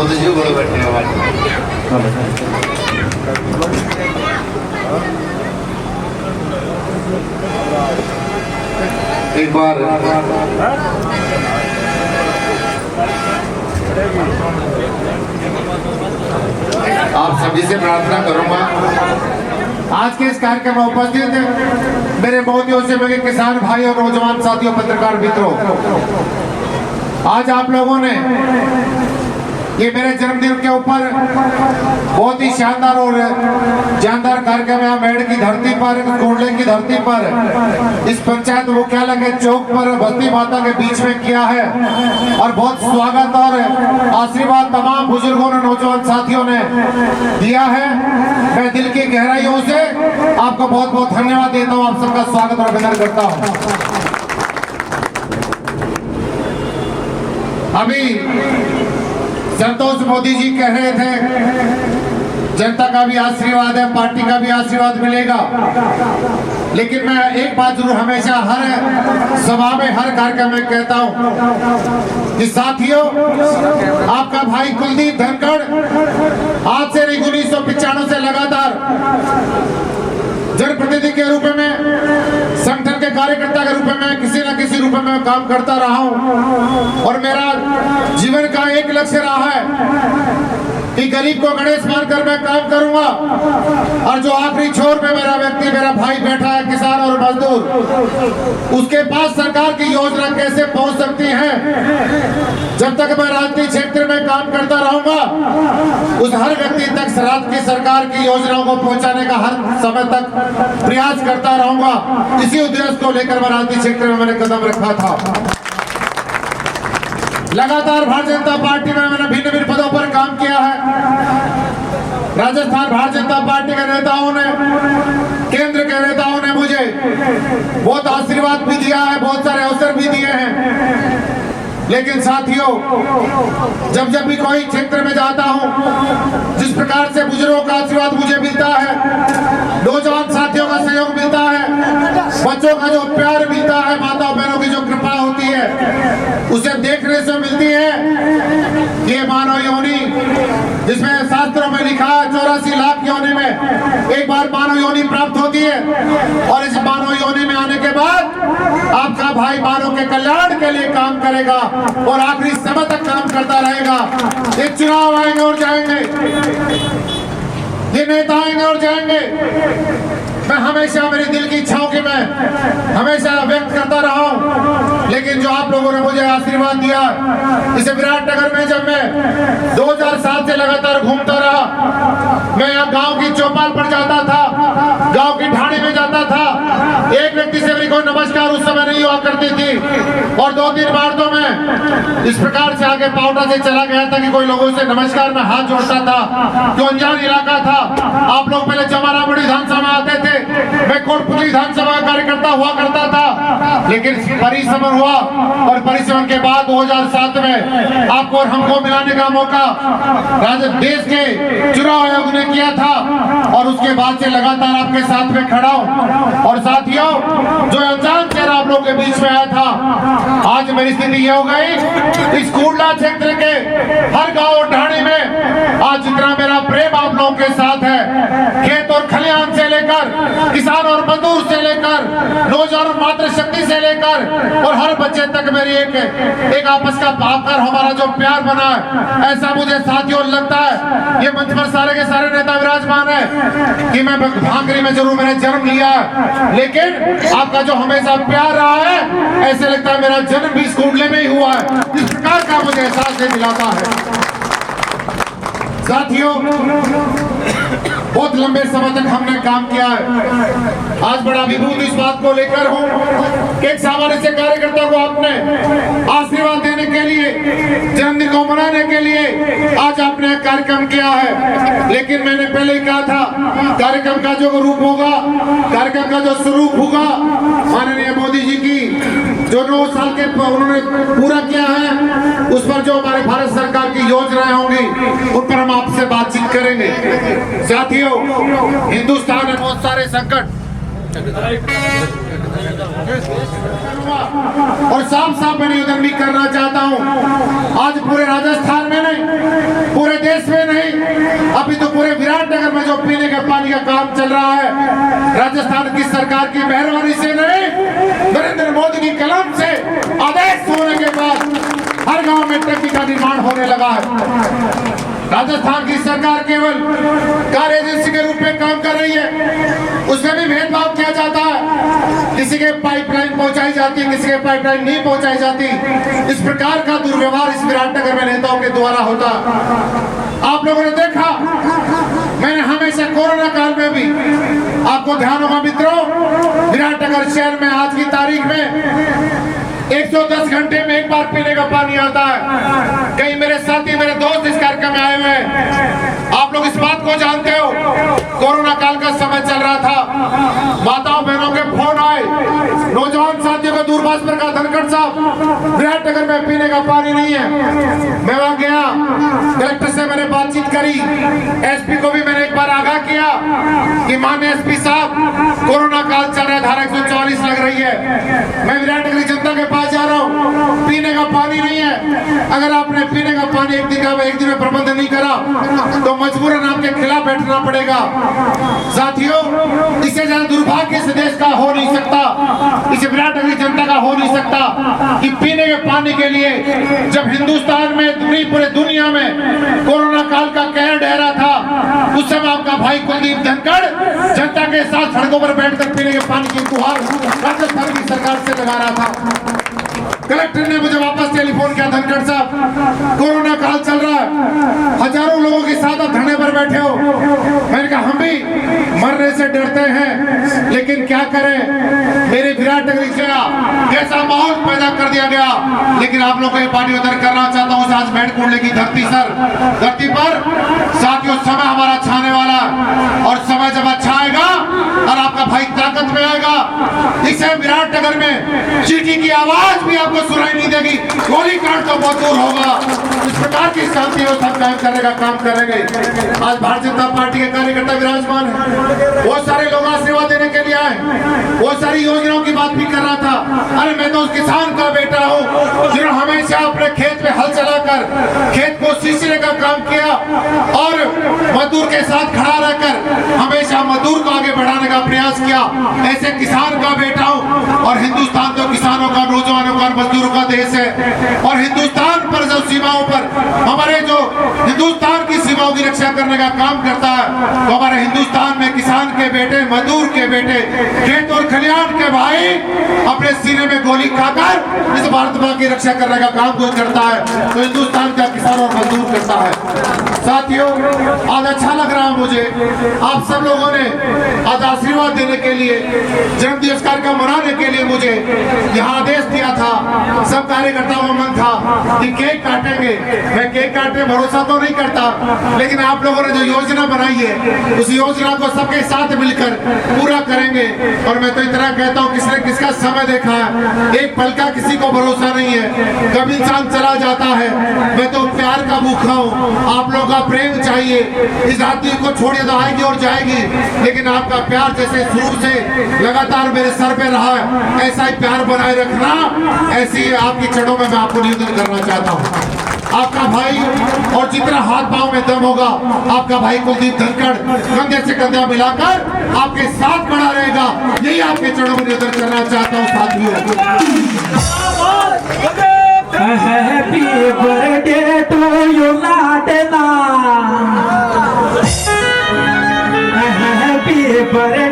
मोदी जी बोले बैठे एक बार आप सभी से प्रार्थना करूंगा, आज के इस कार्यक्रम में उपस्थित मेरे मोदियों से मेरे किसान भाई और नौजवान साथियों, पत्रकार मित्रों, आज आप लोगों ने ये मेरे जन्मदिन के ऊपर बहुत ही शानदार और जानदार कार्यक्रम यहाँ मेड़ की धरती पर, कोडले की धरती पर, इस पंचायत मुख्यालय के चौक पर बस्ती माता के बीच में किया है। और बहुत स्वागत और आशीर्वाद तमाम बुजुर्गों ने, नौजवान साथियों ने दिया है। मैं दिल की गहराइयों से आपको बहुत बहुत धन्यवाद देता हूँ, आप सबका स्वागत और अभिनंदन करता हूँ। अभी संतोष मोदी जी कह रहे थे जनता का भी आशीर्वाद है, पार्टी का भी आशीर्वाद मिलेगा, लेकिन मैं एक बात जरूर हमेशा हर सभा में, हर कार्यक्रम में कहता हूं कि साथियों, आपका भाई कुलदीप धनखड़ आज से 1995 से लगातार जनप्रतिनिधि के रूप में, संगठन के कार्यकर्ता के रूप में, किसी न किसी रूप में काम करता रहा हूं। और मेरा जीवन का एक लक्ष्य रहा है कि गरीब को गणेश मानकर मैं काम करूंगा। और जो आखिरी छोर पे मेरा व्यक्ति, मेरा भाई बैठा है, किसान और मजदूर, उसके पास सरकार की योजना कैसे पहुंच सकती है, जब तक मैं राजनीतिक क्षेत्र में काम करता रहूंगा, उस हर व्यक्ति तक राज्य की सरकार की योजनाओं को पहुंचाने का हर समय तक प्रयास करता रहूंगा। इसी उद्देश्य को लेकर मैं राजनीतिक क्षेत्र में मैंने कदम रखा था। लगातार भारतीय जनता पार्टी में मैंने भिन्न भिन्न पदों पर काम किया है। राजस्थान भारतीय जनता पार्टी के नेताओं ने, केंद्र के नेताओं ने मुझे बहुत आशीर्वाद भी दिया है, बहुत सारे अवसर भी दिए हैं। लेकिन साथियों, जब जब भी कोई क्षेत्र में जाता हूं, जिस प्रकार से बुजुर्गों का आशीर्वाद मुझे मिलता है, नौजवान साथियों का सहयोग मिलता है, बच्चों का जो प्यार मिलता है, माता बहनों की जो कृपा होती है, उसे देखने से मिलती है। ये मानव योनि, जिसमें शास्त्रों में लिखा है 84 लाख योनि में एक बार मानव योनि प्राप्त होती है। और इस मानव योनि में आने के बाद आपका भाई मानव के कल्याण के लिए काम करेगा और आखिरी समय तक काम करता रहेगा। ये चुनाव आएंगे और जाएंगे, ये नेता आएंगे और जाएंगे, मैं हमेशा मेरे दिल की इच्छाओं की मैं हमेशा व्यक्त करता रहा हूं। लेकिन जो आप लोगों ने मुझे आशीर्वाद दिया, इसे विराटनगर में जब मैं 2007 से लगातार घूमता रहा, मैं यहाँ गांव की चौपाल पर जाता था, गांव की ढाणी में जाता था, एक व्यक्ति से मेरी कोई नमस्कार उस समय नहीं हुआ करती थी। और 2-3 बार तो मैं इस प्रकार से आगे पावटा से चला गया था कि कोई लोगों से नमस्कार में हाथ जोड़ता था, जो अनजान इलाका था। आप लोग पहले जमारामुड़ी विधानसभा में आते थे, मैं कोटपुतली विधानसभा का कार्यकर्ता हुआ करता था, लेकिन परिसमन हुआ और परिसमन के बाद 2007 में आपको और हमको मिलाने का मौका देश के चुनाव आयोग ने किया था। और उसके बाद से लगातार आपके साथ में खड़ा हूं। और साथियों, जो अनजान चेहरा आप लोगों के बीच में आया था, आज मेरी स्थिति ये हो गई, इस कोडला क्षेत्र के हर गांव ढाणी में आज जितना मेरा प्रेम आप लोगों के साथ है, खेत और खलिहान से लेकर, किसान और मजदूर से लेकर, नौजवान मातृशक्ति से लेकर और हर बच्चे तक मेरी एक आपस का भावकर हमारा जो प्यार बना है, ऐसा मुझे साथियों लगता है। ये मंच पर सारे के सारे नेता विराजमान है कि मैं भांगरी में जरूर मैंने जन्म लिया है, लेकिन आपका जो हमेशा प्यार रहा है, ऐसे लगता है मेरा जन्म भी इस कोडले में ही हुआ है। इस प्रकार का मुझे एहसास दिलाता है। साथियों, बहुत लंबे समय तक हमने काम किया है। आज बड़ा विभूत इस बात को लेकर हूं कि एक सामान्य से कार्यकर्ता को आपने आशीर्वाद देने के लिए, जन्मदिन को मनाने के लिए आज आपने एक कार्यक्रम किया है। लेकिन मैंने पहले ही कहा था, कार्यक्रम का जो रूप होगा, कार्यक्रम का जो स्वरूप होगा, माननीय मोदी जी की जो 9 साल के उन्होंने पूरा किया है, उस पर जो हमारे भारत सरकार की योजनाएं होंगी, उन पर हम आपसे बातचीत करेंगे। साथियों, हिंदुस्तान में बहुत सारे संकट और साफ साफ मैं निवेदन भी करना चाहता हूं, आज पूरे राजस्थान में नहीं, पूरे देश में नहीं, अभी तो पूरे विराटनगर में जो पीने के पानी का काम चल रहा है, राजस्थान की सरकार की मेहरबानी से नहीं, नरेंद्र मोदी की कलम से आदेश होने के बाद हर गांव में टंकी का निर्माण होने लगा है। राजस्थान की सरकार केवल कार्य एजेंसी के रूप में काम कर रही है, उसमें भी भेदभाव किया जाता है, किसी के पाइपलाइन पहुंचाई जाती है, किसी के पाइपलाइन नहीं पहुंचाई जाती। इस प्रकार का दुर्व्यवहार इस विराटनगर में नेताओं के द्वारा होता। आप लोगों ने देखा, मैंने हमेशा कोरोना काल में भी, आपको ध्यान होगा मित्रों, विराटनगर शहर में आज की तारीख में 110 घंटे में एक बार पीने का पानी आता है। कई मेरे साथी, मेरे दोस्त इस कार्यक्रम में आए हुए हैं। आप लोग इस बात को जानते हो, कोरोना काल का समय चल रहा था, माताओं बहनों के फोन आए, नौजवान साथियों को दूरभाष पर कहा, धनखड़ साहब विराटनगर में पीने का पानी नहीं है। मैं वहां गया, कलेक्टर से मैंने बातचीत करी, एसपी को भी मैंने एक बार आगाह किया कि माननीय एसपी साहब कोरोना काल चल रहा है, धारा 144 लग रही है, मैं विराटनगर की जनता के पास जा रहा हूँ, पीने का पानी नहीं है। अगर आपने पीने का पानी एक दिन में प्रबंध नहीं करा तो मजबूरन आपके खिलाफ बैठना पड़ेगा। साथियों, इससे ज्यादा दुर्भाग्य इस देश का हो नहीं सकता, इस विराटनगर की जनता का हो नहीं सकता कि पीने के पानी के लिए जब हिंदुस्तान में नहीं पूरे दुनिया में कोरोना काल का कहर ढहरा था, उस समय आपका भाई कुलदीप धनखड़ जनता के साथ सड़कों पर बैठकर पीने के पानी की गुहार राजस्थान की सरकार से लगा रहा था। कलेक्टर ने मुझे वापस टेलीफोन किया, धनखड़ साहब कोरोना काल चल रहा है, हजारों लोगों के साथ आप धरने पर बैठे हो। मैंने कहा हम भी मरने से डरते हैं, लेकिन क्या करें, मेरे विराटनगर का कैसा माहौल पैदा कर दिया गया। लेकिन आप लोगों को ये पानी उधर करना चाहता हूँ, आज बैठकुंडले की धरती पर साथियों समय हमारा अच्छा आने वाला है, और समय जब अच्छा आएगा और आपका भाई ताकत में आएगा, इसे विराटनगर में चीटी की आवाज भी आपको सुनाई नहीं देगी, गोली कांड तो बहुत दूर होगा। इस प्रकार की शांति व्यवस्था कायम करने का काम करेंगे। आज भारतीय जनता पार्टी के कार्यकर्ता विराजमान है, बहुत सारे लोग आशीर्वाद देने के लिए आए, बहुत सारी योजनाओं की बात भी कर रहा था। अरे मैं तो उस किसान का बेटा हूँ जिन्होंने हमेशा अपने खेत में हल चलाकर खेत को सींचने का काम किया और मजदूर के साथ खड़ा रहकर हमेशा मजदूर को आगे बढ़ाने का प्रयास किया। ऐसे किसान का बेटा हूँ, और हिंदुस्तान तो किसानों का, नौजवानों का, मजदूरों का देश है, और हिंदुस्तान पर जो सीमाओं पर हमारे जो हिंदुस्तान की सीमाओं की रक्षा करने का काम करता है, तो हमारे हिंदुस्तान में किसान के बेटे, मजदूर के बेटे, खेत और खलिहान के भाई अपने सीने में गोली खाकर इस भारत मां की रक्षा करने का काम कोई करता है, तो हिंदुस्तान का किसान और मजदूर करता है। साथियों, आज अच्छा लग रहा है मुझे, आप सब लोगों ने आज आशीर्वाद देने के लिए, जन्मदिवस कार्यक्रम मनाने के लिए मुझे यहाँ आदेश दिया था। सब कार्यकर्ताओं का मन था कि केक काटेंगे, मैं केक काटने भरोसा तो नहीं करता, लेकिन आप लोगों ने जो योजना बनाई है उस योजना को सबके साथ मिलकर पूरा करेंगे। और मैं तो इतना कहता हूँ, किसने किसका समय देखा है, एक पल का किसी को भरोसा नहीं है, कब इंसान चला जाता है। मैं तो प्यार का भूखा हूँ, आप लोगों का प्रेम चाहिए। इस धरती को छोड़िए तो आएगी और जाएगी, लेकिन आपका प्यार जैसे शुरू से लगातार मेरे सर पे रहा है, ऐसा ही प्यार बनाए रखना। ऐसी आपकी चरणों में मैं आपको निवेदन करना चाहता हूँ। आपका भाई, और जितना हाथ पांव में दम होगा, आपका भाई कुलदीप धनखड़ कंधे से कंधा मिलाकर आपके साथ खड़ा रहेगा। यही आपके चरणों में निवेदन करना चाहता हूँ साथियों। Happy birthday to you Natna, happy birthday